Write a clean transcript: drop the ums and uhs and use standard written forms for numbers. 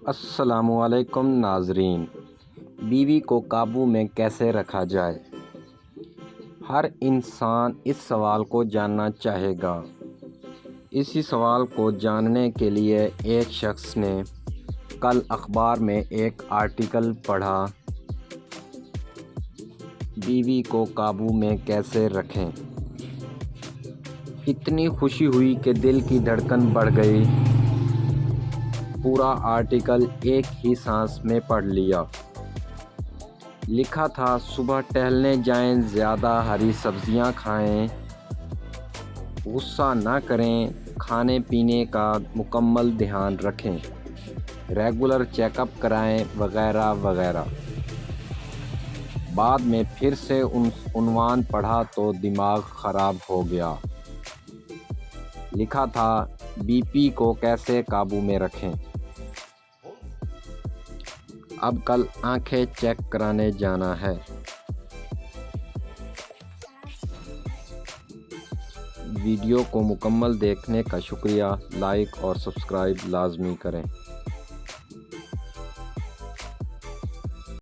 السلام علیکم ناظرین، بیوی کو قابو میں کیسے رکھا جائے؟ ہر انسان اس سوال کو جاننا چاہے گا۔ اسی سوال کو جاننے کے لیے ایک شخص نے کل اخبار میں ایک آرٹیکل پڑھا، بیوی کو قابو میں کیسے رکھیں۔ اتنی خوشی ہوئی کہ دل کی دھڑکن بڑھ گئی۔ پورا آرٹیکل ایک ہی سانس میں پڑھ لیا۔ لکھا تھا، صبح ٹہلنے جائیں، زیادہ ہری سبزیاں کھائیں، غصہ نہ کریں، کھانے پینے کا مکمل دھیان رکھیں، ریگولر چیک اپ کرائیں، وغیرہ وغیرہ۔ بعد میں پھر سے عنوان پڑھا تو دماغ خراب ہو گیا۔ لکھا تھا، بی پی کو کیسے قابو میں رکھیں۔ اب کل آنکھیں چیک کرانے جانا ہے۔ ویڈیو کو مکمل دیکھنے کا شکریہ۔ لائک اور سبسکرائب لازمی کریں۔